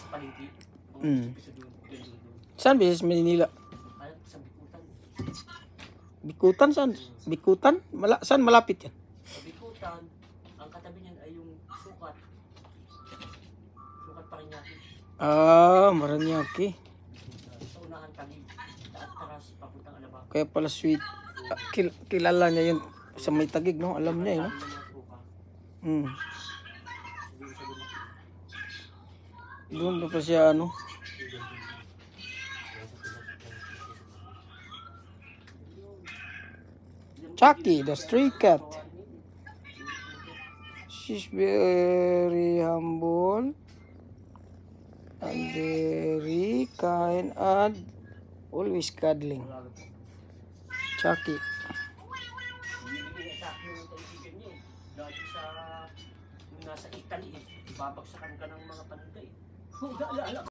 palengke. Saan bisis Manila? Ay, sa Bikutan. Bikutan saan? Bikutan? Saan malapit yan? Sa Bikutan, ang katabi niyan ay yung sukat. Sukat pa rin natin. Maranyaki. Sa unahan kami, taas papuntang Alabang. Kaya pala sweet. Kilala niya yun sa may Tagig, no? Alam niya yun, no? Doon pa siya, ano? Chucky, the stray cat. She's very humble and very kind and always cuddling. Chucky. Binibigyan sa akin ng kaibigan niya. Dati sa nasa Italy, babagsakan ka ng mga panday.